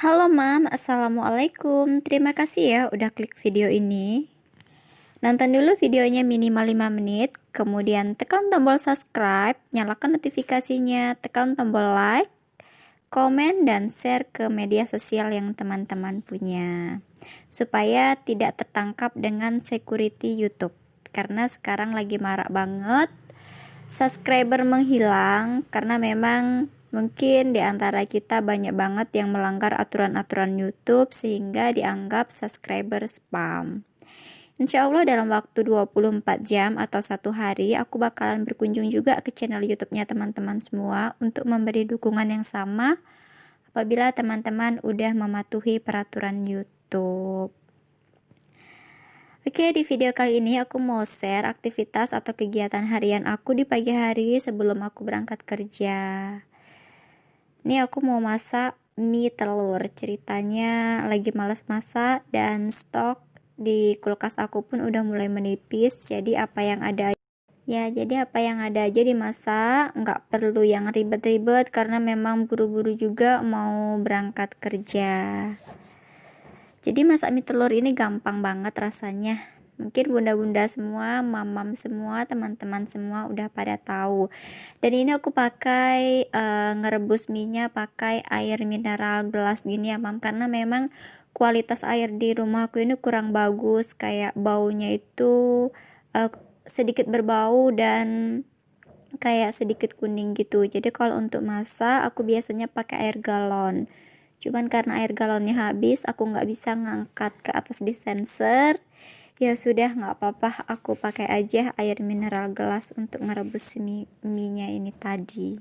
Halo Mam, Assalamualaikum. Terima kasih ya udah klik video ini. Nonton dulu videonya minimal 5 menit, kemudian tekan tombol subscribe, nyalakan notifikasinya, tekan tombol like, komen, dan share ke media sosial yang teman-teman punya. Supaya tidak tertangkap dengan security YouTube. Karena sekarang lagi marak banget subscriber menghilang karena memang mungkin di antara kita banyak banget yang melanggar aturan-aturan YouTube sehingga dianggap subscriber spam. Insya Allah dalam waktu 24 jam atau 1 hari aku bakalan berkunjung juga ke channel YouTube-nya teman-teman semua untuk memberi dukungan yang sama apabila teman-teman udah mematuhi peraturan YouTube. Oke, di video kali ini aku mau share aktivitas atau kegiatan harian aku di pagi hari sebelum aku berangkat kerja. Ini aku mau masak mie telur. Ceritanya lagi malas masak dan stok di kulkas aku pun udah mulai menipis. Jadi apa yang ada aja dimasak, nggak perlu yang ribet-ribet karena memang buru-buru juga mau berangkat kerja. Jadi masak mie telur ini gampang banget rasanya. Mungkin bunda-bunda semua, mamam semua, teman-teman semua udah pada tahu. Dan ini aku pakai ngerebus mie-nya pakai air mineral gelas gini ya, Mam, karena memang kualitas air di rumahku ini kurang bagus, kayak baunya itu uh, sedikit berbau dan kayak sedikit kuning gitu. Jadi kalau untuk masak aku biasanya pakai air galon. Cuman karena air galonnya habis, aku nggak bisa ngangkat ke atas dispenser. Ya sudah, nggak apa-apa, aku pakai aja air mineral gelas untuk merebus mie-nya ini tadi.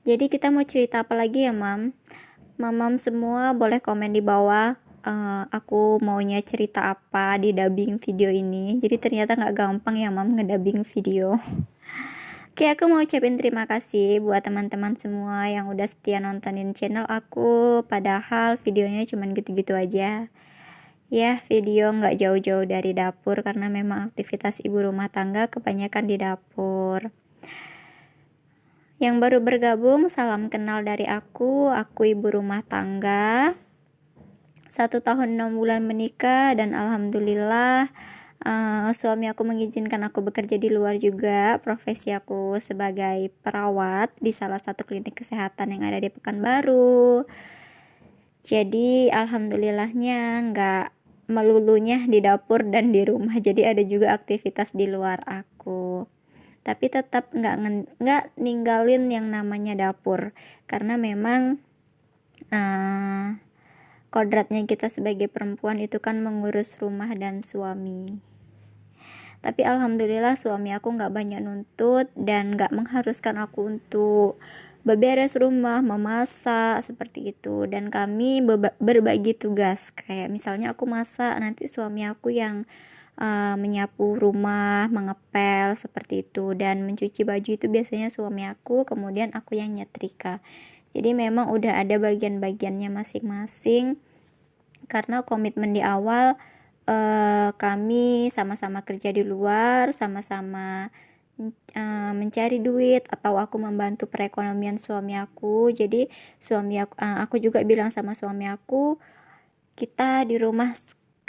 Jadi kita mau cerita apa lagi ya, Mam? Mamam semua boleh komen di bawah. Aku maunya cerita apa di dubbing video ini. Jadi ternyata nggak gampang ya, Mam, ngedubbing video. Oke, aku mau ucapin terima kasih buat teman-teman semua yang udah setia nontonin channel aku. Padahal videonya cuman gitu-gitu aja. Ya, video nggak jauh-jauh dari dapur karena memang aktivitas ibu rumah tangga kebanyakan di dapur. Yang baru bergabung, salam kenal dari aku ibu rumah tangga. 1 tahun 6 bulan menikah dan alhamdulillah suami aku mengizinkan aku bekerja di luar juga. Profesi aku sebagai perawat di salah satu klinik kesehatan yang ada di Pekanbaru. Jadi alhamdulillahnya nggak melulunya di dapur dan di rumah. Jadi ada juga aktivitas di luar aku. Tapi tetap nggak ninggalin yang namanya dapur karena memang kodratnya kita sebagai perempuan itu kan mengurus rumah dan suami. Tapi alhamdulillah suami aku nggak banyak nuntut dan nggak mengharuskan aku untuk beberes rumah, memasak seperti itu. Dan kami berbagi tugas. Kayak misalnya aku masak, nanti suami aku yang menyapu rumah, mengepel seperti itu. Dan mencuci baju itu biasanya suami aku, kemudian aku yang nyetrika. Jadi memang udah ada bagian-bagiannya masing-masing. Karena komitmen di awal kami sama-sama kerja di luar, sama-sama mencari duit atau aku membantu perekonomian suami aku. Jadi aku juga bilang sama suami aku, kita di rumah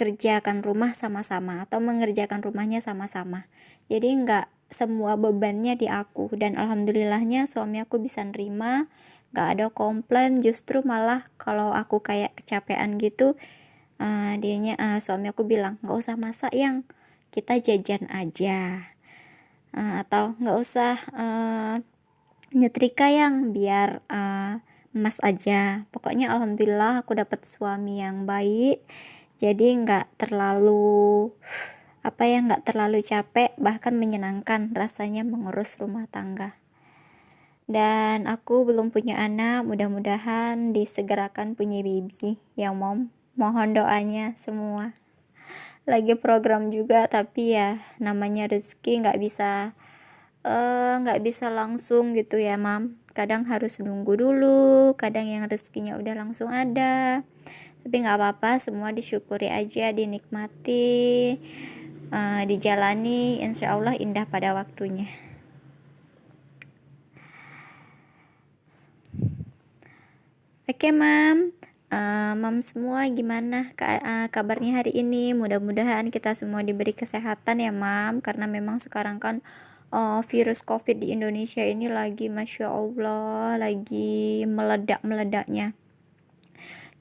kerjakan rumah sama-sama atau mengerjakan rumahnya sama-sama. Jadi nggak semua bebannya di aku dan alhamdulillahnya suami aku bisa nerima, nggak ada komplain, justru malah kalau aku kayak kecapean gitu suami aku bilang nggak usah masak, yang kita jajan aja, atau nggak usah nyetrika, yang biar emas aja. Pokoknya alhamdulillah aku dapat suami yang baik, jadi nggak terlalu capek, bahkan menyenangkan rasanya mengurus rumah tangga. Dan aku belum punya anak, mudah-mudahan disegerakan punya baby ya, Mom. Mohon doanya semua. Lagi program juga, tapi ya namanya rezeki nggak bisa langsung gitu ya, Mam. Kadang harus nunggu dulu, kadang yang rezekinya udah langsung ada. Tapi nggak apa-apa, semua disyukuri aja, dinikmati, dijalani, insya Allah indah pada waktunya. Oke, Mam. Mam semua gimana kabarnya hari ini? Mudah-mudahan kita semua diberi kesehatan ya, Mam, karena memang sekarang kan virus COVID di Indonesia ini lagi Masya Allah lagi meledak-meledaknya.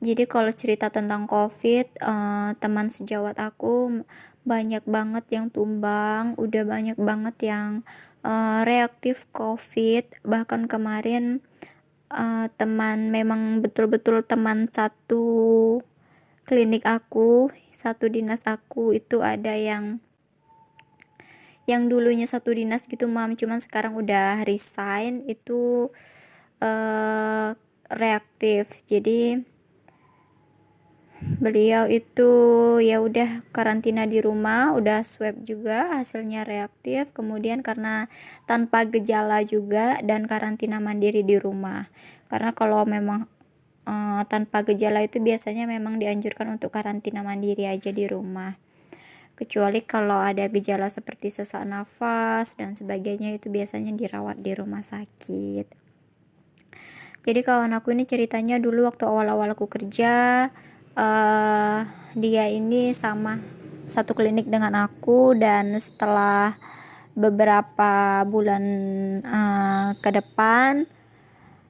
Jadi kalau cerita tentang COVID, teman sejawat aku banyak banget yang tumbang, udah banyak banget yang reaktif COVID. Bahkan kemarin teman, memang betul-betul teman satu klinik aku, satu dinas aku itu ada yang dulunya satu dinas gitu, Mam, cuman sekarang udah resign, itu reaktif. Jadi beliau itu ya udah karantina di rumah, udah swab juga hasilnya reaktif, kemudian karena tanpa gejala juga, dan karantina mandiri di rumah. Karena kalau memang tanpa gejala itu biasanya memang dianjurkan untuk karantina mandiri aja di rumah, kecuali kalau ada gejala seperti sesak nafas dan sebagainya itu biasanya dirawat di rumah sakit. Jadi kawan aku ini ceritanya dulu waktu awal-awal aku kerja, dia ini sama satu klinik dengan aku, dan setelah beberapa bulan ke depan,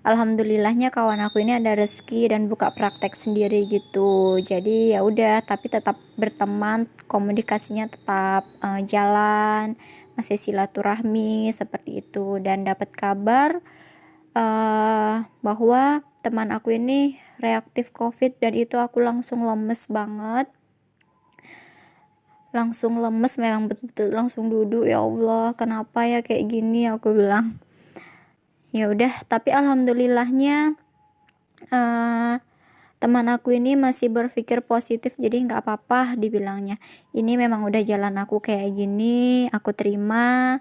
alhamdulillahnya kawan aku ini ada rezeki dan buka praktek sendiri gitu. Jadi ya udah, tapi tetap berteman, komunikasinya tetap jalan, masih silaturahmi seperti itu. Dan dapat kabar bahwa teman aku ini reaktif COVID, dan itu aku langsung lemes banget, langsung lemes, memang betul-betul langsung duduk. Ya Allah, kenapa ya kayak gini, aku bilang. Ya udah, tapi alhamdulillahnya teman aku ini masih berpikir positif, jadi nggak apa-apa dibilangnya. Ini memang udah jalan aku kayak gini, aku terima,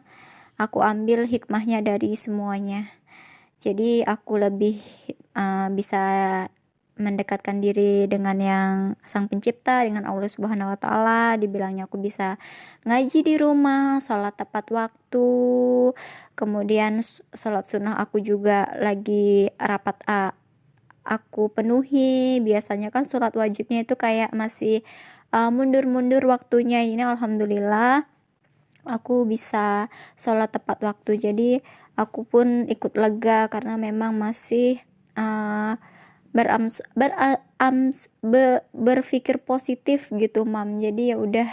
aku ambil hikmahnya dari semuanya. Jadi aku lebih bisa mendekatkan diri dengan yang Sang Pencipta, dengan Allah Subhanahu wa taala. Dibilangnya aku bisa ngaji di rumah, sholat tepat waktu. Kemudian sholat sunnah aku juga lagi rapat aku penuhi. Biasanya kan sholat wajibnya itu kayak masih mundur-mundur waktunya. Ini alhamdulillah aku bisa sholat tepat waktu. Jadi aku pun ikut lega karena memang masih berpikir positif gitu, Mam. Jadi ya udah,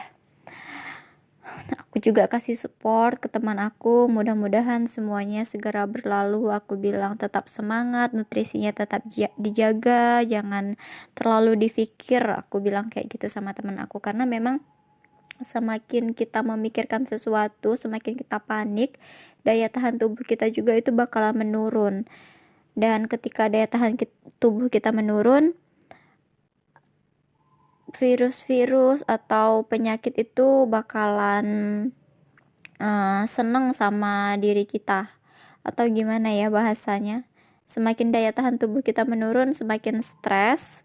aku juga kasih support ke teman aku, mudah-mudahan semuanya segera berlalu. Aku bilang tetap semangat, nutrisinya tetap dijaga, jangan terlalu dipikir, aku bilang kayak gitu sama teman aku. Karena memang semakin kita memikirkan sesuatu, semakin kita panik, daya tahan tubuh kita juga itu bakalan menurun. Dan ketika daya tahan tubuh kita menurun, virus-virus atau penyakit itu bakalan seneng sama diri kita, atau gimana ya bahasanya. Semakin daya tahan tubuh kita menurun, semakin stres,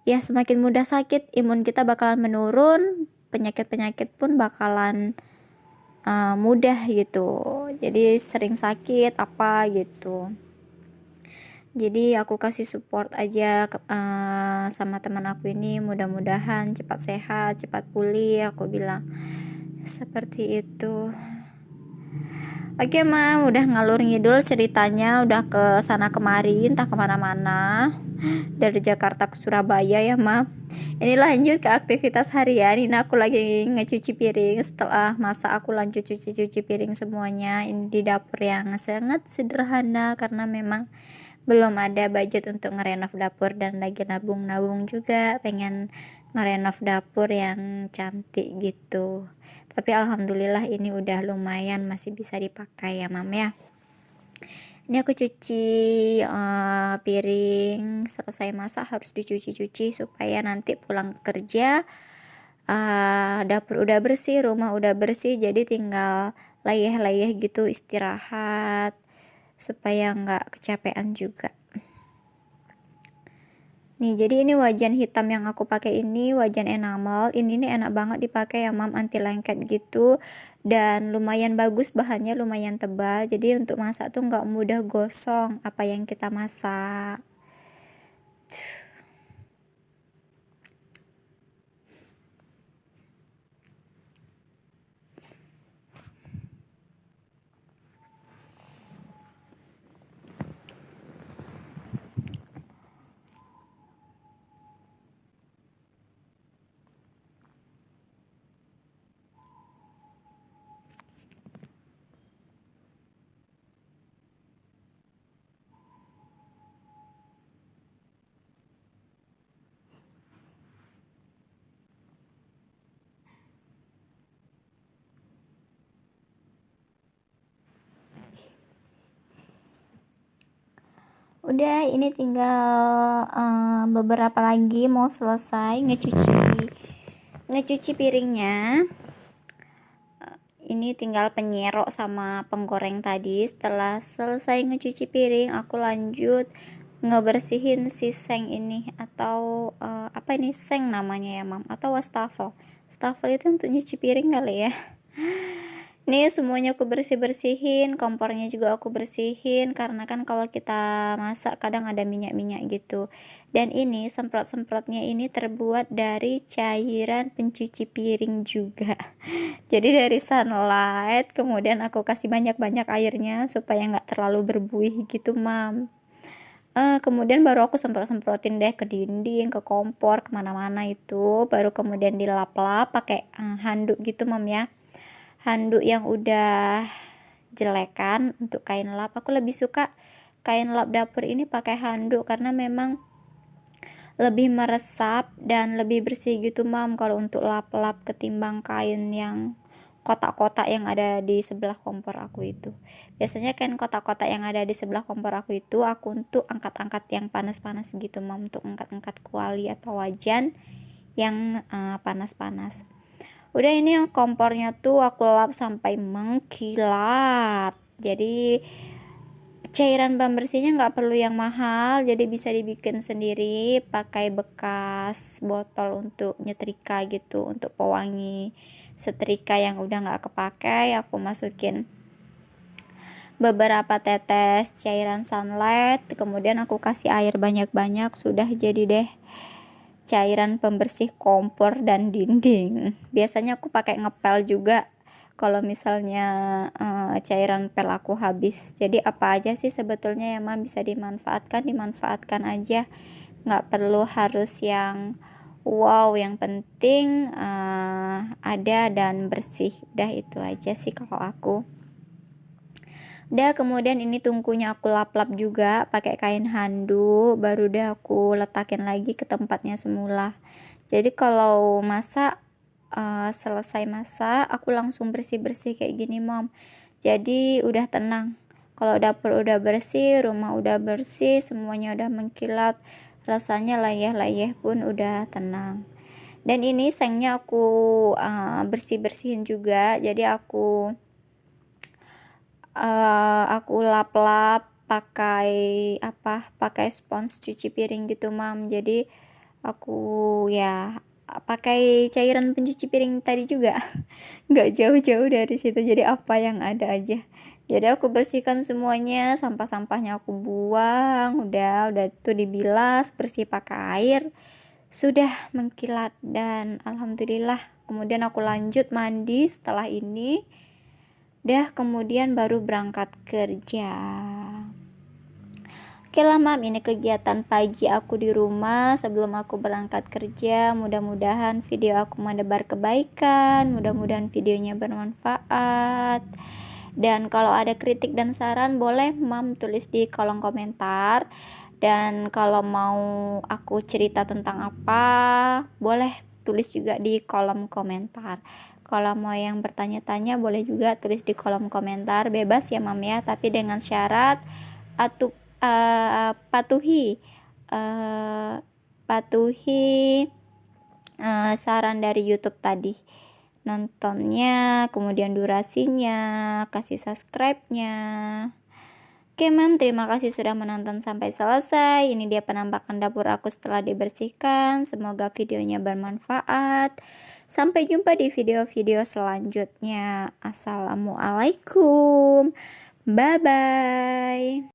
ya semakin mudah sakit, imun kita bakalan menurun, penyakit-penyakit pun bakalan mudah gitu. Jadi sering sakit apa gitu. Jadi aku kasih support aja sama teman aku ini, mudah-mudahan cepat sehat, cepat pulih, aku bilang seperti itu. Oke, Mam, udah ngalur ngidul ceritanya, udah ke sana kemari, entah kemana-mana, dari Jakarta ke Surabaya ya, Mam. Ini lanjut ke aktivitas harian. Ini aku lagi ngecuci piring. Setelah masak aku lanjut cuci piring semuanya. Ini di dapur yang sangat sederhana karena memang belum ada budget untuk ngerenov dapur, dan lagi nabung-nabung juga pengen ngerenov dapur yang cantik gitu. Tapi alhamdulillah ini udah lumayan, masih bisa dipakai ya, Mam ya. Ini aku cuci piring, selesai masak harus dicuci-cuci supaya nanti pulang kerja dapur udah bersih, rumah udah bersih, jadi tinggal layeh-layeh gitu istirahat supaya nggak kecapean juga. Nih, jadi ini wajan hitam yang aku pakai, ini wajan enamel. Ini nih enak banget dipakai ya, Mam, anti lengket gitu, dan lumayan bagus, bahannya lumayan tebal. Jadi untuk masak tuh nggak mudah gosong apa yang kita masak. Udah, ini tinggal beberapa lagi mau selesai ngecuci piringnya. Ini tinggal penyerok sama penggoreng tadi. Setelah selesai ngecuci piring, aku lanjut ngebersihin si seng ini, atau apa ini, seng namanya ya mam, atau wastafel. Wastafel itu untuk nyuci piring kali ya. Nih semuanya aku bersihin, kompornya juga aku bersihin, karena kan kalau kita masak kadang ada minyak-minyak gitu. Dan ini semprot-semprotnya ini terbuat dari cairan pencuci piring juga. Jadi dari Sunlight, kemudian aku kasih banyak-banyak airnya supaya nggak terlalu berbuih gitu mam. Kemudian baru aku semprot-semprotin deh ke dinding, ke kompor, kemana-mana itu. Baru kemudian dilap-lap pakai handuk gitu mam ya. Handuk yang udah jelekan untuk kain lap. Aku lebih suka kain lap dapur ini pakai handuk karena memang lebih meresap dan lebih bersih gitu mam kalau untuk lap-lap, ketimbang kain yang kotak-kotak yang ada di sebelah kompor aku itu. Biasanya kain kotak-kotak yang ada di sebelah kompor aku itu aku untuk angkat-angkat yang panas-panas gitu mam, untuk angkat-angkat kuali atau wajan yang panas-panas. Udah, ini yang kompornya tuh aku lap sampai mengkilat. Jadi cairan pembersihnya nggak perlu yang mahal, jadi bisa dibikin sendiri pakai bekas botol untuk nyetrika gitu, untuk pewangi setrika yang udah nggak kepakai. Aku masukin beberapa tetes cairan Sunlight, kemudian aku kasih air banyak-banyak, sudah jadi deh cairan pembersih kompor dan dinding. Biasanya aku pakai ngepel juga kalau misalnya cairan pel aku habis. Jadi apa aja sih sebetulnya yang bisa dimanfaatkan aja, nggak perlu harus yang wow, yang penting ada dan bersih. Udah itu aja sih kalau aku. Udah, kemudian ini tungkunya aku lap-lap juga pakai kain handuk, baru deh aku letakin lagi ke tempatnya semula. Jadi kalau masak selesai masak aku langsung bersih-bersih kayak gini mom. Jadi udah tenang. Kalau dapur udah bersih, rumah udah bersih, semuanya udah mengkilat, rasanya layeh-layeh pun udah tenang. Dan ini sengnya aku bersih-bersihin juga. Jadi aku lap-lap pakai spons cuci piring gitu mam. Jadi aku ya pakai cairan pencuci piring tadi juga. Nggak jauh-jauh dari situ, jadi apa yang ada aja. Jadi aku bersihkan semuanya, sampah-sampahnya aku buang, udah tuh dibilas bersih pakai air, sudah mengkilat. Dan alhamdulillah kemudian aku lanjut mandi setelah ini. Udah, kemudian baru berangkat kerja. Oke lah mam, ini kegiatan pagi aku di rumah sebelum aku berangkat kerja. Mudah-mudahan video aku menebar kebaikan, mudah-mudahan videonya bermanfaat. Dan kalau ada kritik dan saran boleh mam tulis di kolom komentar. Dan kalau mau aku cerita tentang apa, boleh tulis juga di kolom komentar. Kalau mau yang bertanya-tanya boleh juga tulis di kolom komentar, bebas ya mam ya, tapi dengan syarat atau patuhi saran dari YouTube tadi, nontonnya, kemudian durasinya, kasih subscribe-nya. Oke mam, terima kasih sudah menonton sampai selesai. Ini dia penampakan dapur aku setelah dibersihkan. Semoga videonya bermanfaat. Sampai jumpa di video-video selanjutnya. Assalamualaikum. Bye-bye.